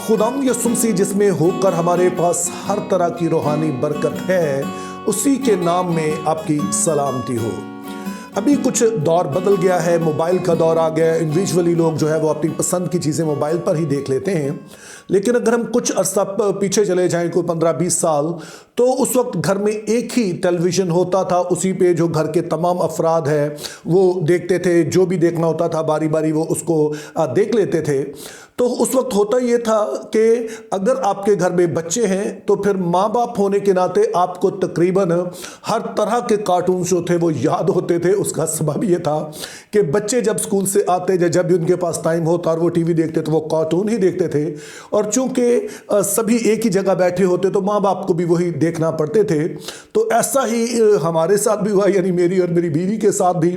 खुदावंद यसुम मसीह जिसमें होकर हमारे पास हर तरह की रूहानी बरकत है, उसी के नाम में आपकी सलामती हो। अभी कुछ दौर बदल गया है, मोबाइल का दौर आ गया है। इंडिविजुअली लोग जो है वो अपनी पसंद की चीज़ें मोबाइल पर ही देख लेते हैं। लेकिन अगर हम कुछ अर्सा पीछे चले जाएं, कोई 15-20 साल, तो उस वक्त घर में एक ही टेलीविज़न होता था। उसी पे जो घर के तमाम अफराद हैं वो देखते थे। जो भी देखना होता था बारी बारी वो उसको देख लेते थे। तो उस वक्त होता ये था कि अगर आपके घर में बच्चे हैं तो फिर माँ बाप होने के नाते आपको तकरीबन हर तरह के कार्टून जो थे वो याद होते थे। उसका सबब ये था कि बच्चे जब स्कूल से आते, जब भी उनके पास टाइम होता और वो टीवी देखते तो वो कार्टून ही देखते थे। और चूंकि सभी एक ही जगह बैठे होते तो माँ बाप को भी वही देखना पड़ते थे। तो ऐसा ही हमारे साथ भी हुआ, यानी मेरी और मेरी बीवी के साथ भी,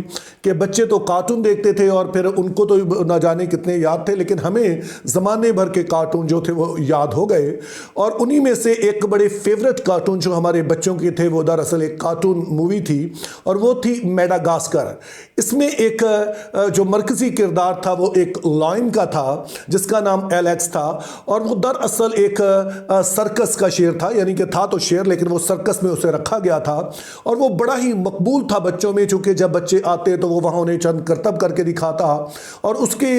कि बच्चे तो कार्टून देखते थे और फिर उनको तो ना जाने कितने याद थे, लेकिन हमें ज़माने भर के कार्टून जो थे वो याद हो गए। और उन्हीं में से एक बड़े फेवरेट कार्टून जो हमारे बच्चों के थे वो दरअसल एक कार्टून मूवी थी और वो थी मेडागास्कर। इसमें एक जो मरकज़ी किरदार था वो एक लायन का था जिसका नाम एलेक्स था। और वो दरअसल एक सर्कस का शेर था, यानी कि था तो शेर लेकिन वो सर्कस में उसे रखा गया था। और वो बड़ा ही मकबूल था बच्चों में, चूँकि जब बच्चे आते तो वो वहाँ उन्हें चंद करतब करके दिखाता और उसके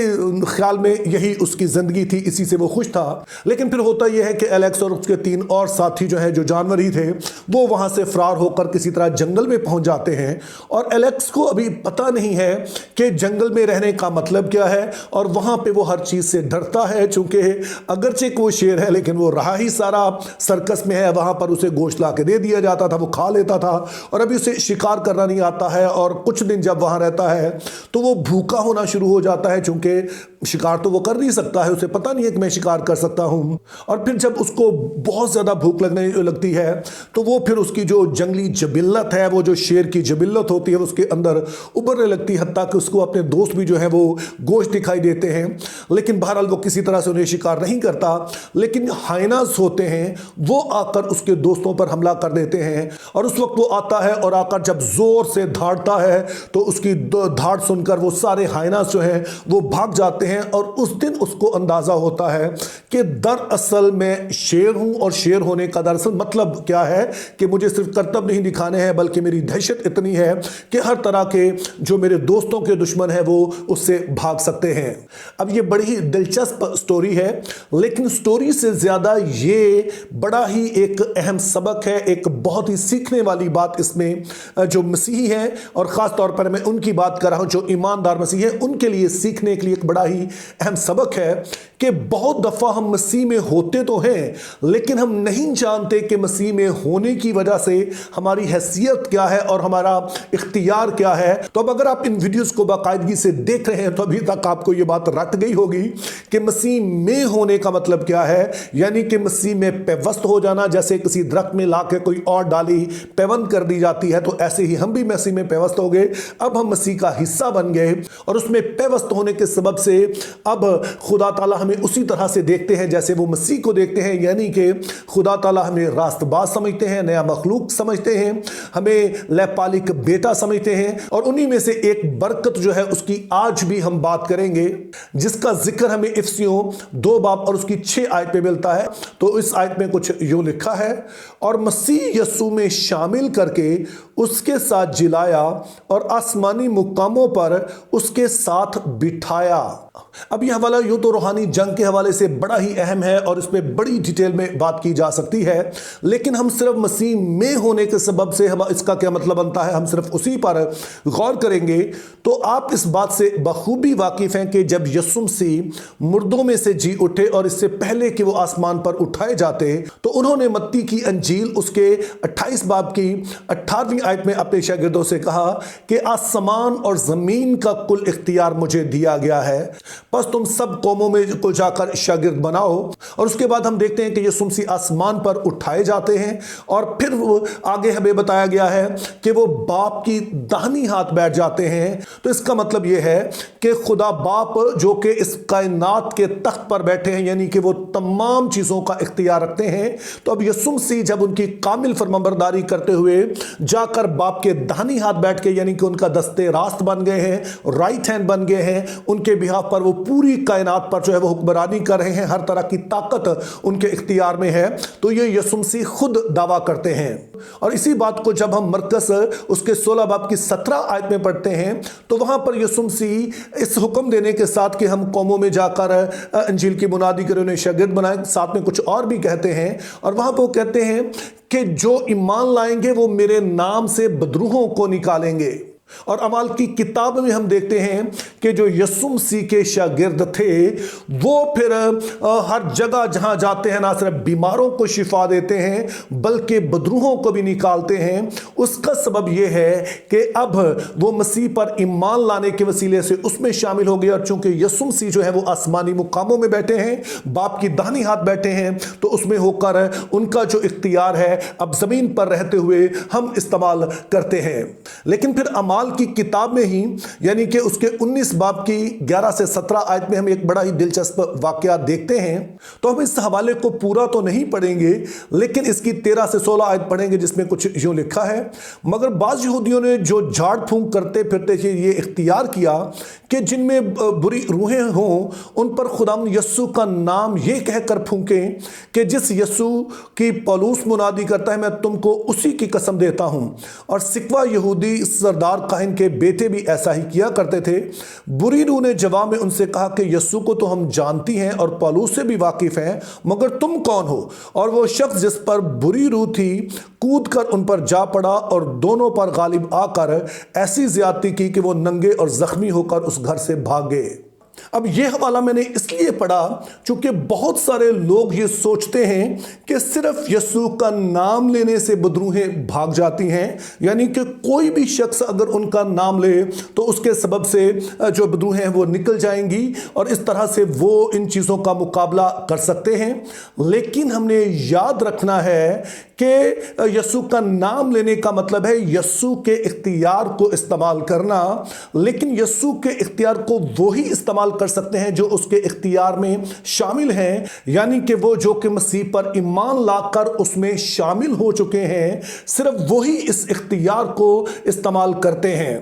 ख्याल में यही उसकी ज़िंदगी थी, इसी से वो खुश था। लेकिन फिर होता यह है कि एलेक्स और उसके 3 और साथी जो हैं, जो जानवर ही थे, वो वहाँ से फरार होकर किसी तरह जंगल में पहुँच जाते हैं। और एलेक्स को अभी पता नहीं है कि जंगल में रहने का मतलब क्या है और वहाँ पे वो हर चीज़ से डरता है। चूँकि अगरचे वो शेर है लेकिन वो रहा ही सारा सर्कस में है, वहाँ पर उसे गोश्त ला के दे दिया जाता था, वो खा लेता था। और अभी उसे शिकार करना नहीं आता है और कुछ दिन जब वहाँ रहता है तो वो भूखा होना शुरू हो जाता है, चूँकि शिकार तो वो कर नहीं सकता है, उसे पता नहीं है कि मैं शिकार कर सकता हूँ। और फिर जब उसको बहुत ज़्यादा भूख लगने लगती है तो वो फिर उसकी जो जंगली जबिल्लत है, वो जो शेर की जबिल्लत होती है, उसके अंदर उभरने लगती है, हत्ता कि उसको अपने दोस्त भी जो है वो गोश्त दिखाई देते हैं। लेकिन बहरहाल वो किसी तरह से उन्हें शिकार नहीं करता। लेकिन हाइनास होते हैं, वो आकर उसके दोस्तों पर हमला कर देते हैं। और उस वक्त वो आता है और आकर जब जोर से धाड़ता है तो उसकी धाड़ सुनकर वो सारे हाइनास जो हैं वो भाग जाते हैं। और उस दिन उसको अंदाजा होता है कि दरअसल मैं शेर हूं और शेर होने का दरअसल मतलब क्या है कि मुझे सिर्फ करतब नहीं दिखाने हैं बल्कि मेरी दहशत इतनी है कि हर तरह के जो मेरे दोस्तों के दुश्मन हैं वो उससे भाग सकते हैं। अब ये बड़ी ही दिलचस्प स्टोरी है, लेकिन स्टोरी से ज़्यादा ये बड़ा ही एक अहम सबक है, एक बहुत ही सीखने वाली बात इसमें जो मसीही हैं, और ख़ास तौर पर मैं उनकी बात कर रहा हूँ जो ईमानदार मसीही हैं, उनके लिए सीखने के लिए एक बड़ा ही अहम सबक है कि बहुत दफ़ा हम मसीह में होते तो हैं लेकिन हम नहीं जानते कि मसीह में होने की वजह से हमारी हैसियत क्या है और हमारा इख्तियार क्या है। तो अब अगर आप इन वीडियोस को बाकायदगी से देख रहे हैं तो अभी तक आपको ये बात रट गई होगी कि मसीह में होने का मतलब क्या है, यानी कि मसीह में पेवस्त हो जाना। जैसे किसी दरख्त में लाके कोई और डाली पेवंद कर दी जाती है, तो ऐसे ही हम भी मसीह में पेवस्त हो गए। अब हम मसीह का हिस्सा बन गए और उसमें पेवस्त होने के सबब से अब खुदा ताला हमें उसी तरह से देखते हैं जैसे वो मसीह को देखते हैं, यानी कि खुदा ताला हमें रास्तबाज समझते हैं, नया मखलूक समझते हैं, हमें लैपालिक बेटा समझते हैं। और उन्हीं में से एक बरकत जो है उसकी आज भी हम बात करेंगे, जिसका जिक्र हमें इफिसियों 2 बाब और उसकी 6 आयत पे मिलता है। तो इस आयत में कुछ यूं लिखा है, और मसीह यस्सू में शामिल करके उसके साथ जिलाया और आसमानी मुकामों पर उसके साथ बिठाया। अब यह हवाला यूं तो रूहानी जंग के हवाले से बड़ा ही अहम है और इस पर बड़ी डिटेल में बात की जा सकती है, लेकिन हम सिर्फ मसीह में होने के सबब से हम इसका क्या मतलब बनता है, हम सिर्फ उसी पर गौर करेंगे। तो आप इस बात से बखूबी वाकिफ हैं कि जब यस्सू मसीह मुर्दों में से जी उठे और इससे पहले कि वो आसमान पर उठाए जाते, तो उन्होंने मत्ती की अंजील उसके 28 बाब की 18वीं आयत में अपने शागिर्दों से कहा कि आसमान और ज़मीन का कुल इख्तियार मुझे दिया गया है, बस तुम सब कौमों में को जाकर शागिर्द बनाओ। और उसके बाद हम देखते हैं कि यीशु मसीह आसमान पर उठाए जाते हैं और फिर वो आगे हमें बताया गया है कि वो बाप की दाहिनी हाथ बैठ जाते हैं। तो इसका मतलब ये है कि खुदा बाप जो कि इस कायनात के तख्त पर बैठे हैं, यानी कि वो तमाम चीज़ों का इख्तियार रखते हैं। तो अब यीशु मसीह जब उनकी कामिल फरमाबरदारी करते हुए जाकर बाप के दाहिनी हाथ बैठ के, यानी कि उनका दस्ते रास्त बन गए हैं, राइट हैंड बन गए हैं, उनके बिहाफ पर वो पूरी कायनात पर जो है वो हुक्मरानी कर रहे हैं, हर तरह की ताकत उनके इख्तियार में है, तो ये यीशु मसीह खुद दावा करते हैं। और इसी बात को जब हम मरकस उसके 16 बाब की 17 आयत में पढ़ते हैं तो वहां पर यीशु मसीह इस हुक्म देने के साथ कि हम कौमों में जाकर इंजील की मुनादी करें, उन्हें शागिर्द बनाएं, साथ में कुछ और भी कहते हैं। और वहां पर वो कहते हैं कि जो ईमान लाएंगे वो मेरे नाम से बदरूहों को निकालेंगे। और अमाल की किताब में हम देखते हैं कि जो यीशु मसीह के शागिर्द थे वो फिर हर जगह जहां जाते हैं ना सिर्फ बीमारों को शिफा देते हैं बल्कि बदरूहों को भी निकालते हैं। उसका सबब यह है कि अब वो मसीह पर ईमान लाने के वसीले से उसमें शामिल हो गए। और चूंकि यीशु मसीह जो है वो आसमानी मुकामों में बैठे हैं, बाप की दाहिनी हाथ बैठे हैं, तो उसमें होकर उनका जो इख्तियार है अब जमीन पर रहते हुए हम इस्तेमाल करते हैं। लेकिन फिर अमाल की किताब में ही यानी कि उसके 19 बाब की 11 से 17 आयत में हम एक बड़ा ही दिलचस्प वाकया देखते हैं। तो हम इस हवाले को पूरा तो नहीं पढ़ेंगे लेकिन इसकी 13 से 16 आयत पढ़ेंगे जिसमें कुछ यूं लिखा है, मगर बाज यहूदियों ने जो झाड़ फूंक करते फिरते थे ये इख्तियार किया कि जिनमें बुरी रूहें हों उन पर खुदाम यस्सु का नाम ये कहकर फूंकें कि जिस यस्सु की पौलुस मुनादी करता है मैं तुमको उसी की कसम देता हूं। और सिकवा यहूदी सरदार काहिन के बेटे भी ऐसा ही किया करते थे। बुरी रूह ने जवाब में उनसे कहा कि यस्सु को तो हम जानती हैं और पौलुस से भी वाकिफ हैं, मगर तुम कौन हो? और वो शख्स जिस पर बुरी रूह थी कूद कर उन पर जा पड़ा और दोनों पर गालिब आकर ऐसी ज्यादती की कि वो नंगे और जख्मी होकर उस घर से भाग गए। अब यह हवाला मैंने इसलिए पढ़ा क्योंकि बहुत सारे लोग ये सोचते हैं कि सिर्फ यीशु का नाम लेने से बदरूहें भाग जाती हैं, यानी कि कोई भी शख्स अगर उनका नाम ले तो उसके सबब से जो बदरूहें हैं वो निकल जाएंगी और इस तरह से वो इन चीज़ों का मुकाबला कर सकते हैं। लेकिन हमने याद रखना है कि यीशु का नाम लेने का मतलब है यीशु के इख्तियार को इस्तेमाल करना, लेकिन यीशु के इख्तियार को वो ही इस्तेमाल कर सकते हैं जो उसके इख्तियार में शामिल हैं, यानी कि वो जो कि मसीह पर ईमान लाकर उसमें शामिल हो चुके हैं, सिर्फ वही इस इख्तियार को इस्तेमाल करते हैं।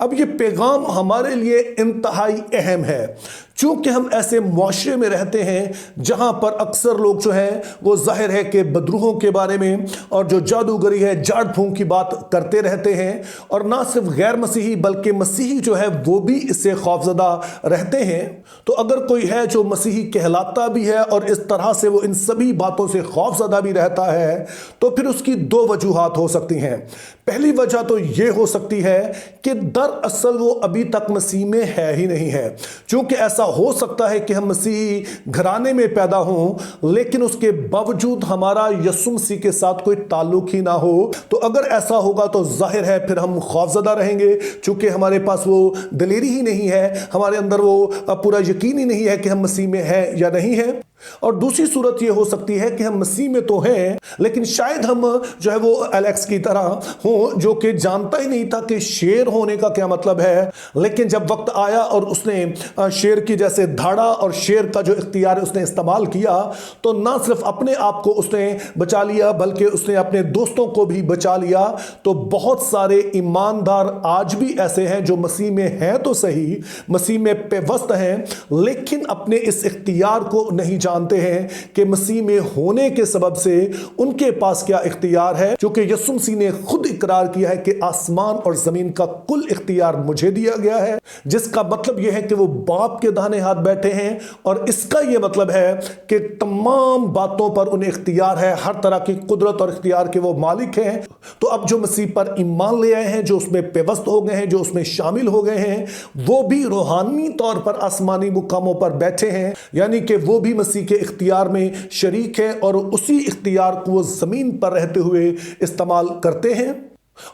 अब ये पैगाम हमारे लिए इंतहाई अहम है चूंकि हम ऐसे मुआशरे में रहते हैं जहां पर अक्सर लोग जो हैं वो जाहिर है कि बदरूहों के बारे में और जो जादूगरी है झाड़ फूंक की बात करते रहते हैं, और ना सिर्फ गैर मसीही बल्कि मसीही जो है वो भी इससे खौफजदा रहते हैं। तो अगर कोई है जो मसीही कहलाता भी है और इस तरह से वो इन सभी बातों से खौफजदा भी रहता है तो फिर उसकी दो वजूहात हो सकती हैं। पहली वजह तो ये हो सकती है कि दरअसल वो अभी तक मसीह में है ही नहीं है। चूंकि ऐसा हो सकता है कि हम मसीही घराने में पैदा हों लेकिन उसके बावजूद हमारा यीशु मसीह के साथ कोई ताल्लुक ही ना हो, तो अगर ऐसा होगा तो जाहिर है फिर हम खौफजदा रहेंगे चूंकि हमारे पास वो दिलेरी ही नहीं है, हमारे अंदर वो पूरा यकीन ही नहीं है कि हम मसीह में है या नहीं है। और दूसरी सूरत ये हो सकती है कि हम मसीह में तो हैं लेकिन शायद हम जो है वो एलेक्स की तरह हो जो कि जानता ही नहीं था कि शेर होने का क्या मतलब है, लेकिन जब वक्त आया और उसने शेर की जैसे धाड़ा और शेर का जो इख्तियार उसने इस्तेमाल किया तो ना सिर्फ अपने आप को उसने बचा लिया बल्कि उसने अपने दोस्तों को भी बचा लिया। तो बहुत सारे ईमानदार आज भी ऐसे हैं जो मसीह में हैं तो सही, मसीह में पेवस्त हैं, लेकिन अपने इस इख्तियार को नहीं जानते हैं कि मसीह में होने के सबब से उनके पास क्या इख्तियार है, क्योंकि यीशु मसीह ने खुद इकरार किया है कि आसमान और जमीन का कुल इख्तियार मुझे दिया गया है, जिसका मतलब यह है कि वो बाप के दाहिने हाथ बैठे हैं और इसका यह मतलब है कि तमाम बातों पर उन्हें इख्तियार है, हर तरह की कुदरत और इख्तियार के वो मालिक हैं। तो अब जो मसीह पर ईमान ले आए हैं, जो उसमें पेवस्त हो गए हैं, जो उसमें शामिल हो गए हैं, वो भी रूहानी तौर पर आसमानी मुकामों पर बैठे हैं, यानी कि वो भी मसीह के इख्तियार में शरीक है और उसी इख्तियार को वो जमीन पर रहते हुए इस्तेमाल करते हैं।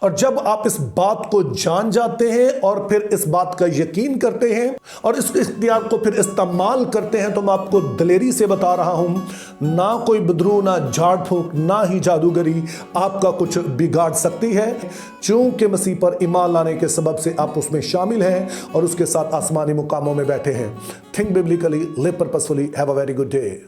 और जब आप इस बात को जान जाते हैं और फिर इस बात का यकीन करते हैं और इस इख्तियार को फिर इस्तेमाल करते हैं, तो मैं आपको दिलेरी से बता रहा हूं, ना कोई बदरू, ना झाड़ फूंक, ना ही जादूगरी आपका कुछ बिगाड़ सकती है, चूंकि मसीह पर ईमान लाने के सबब से आप उसमें शामिल हैं और उसके साथ आसमानी मुकामों में बैठे हैं। Think biblically, live purposefully, have a very good day.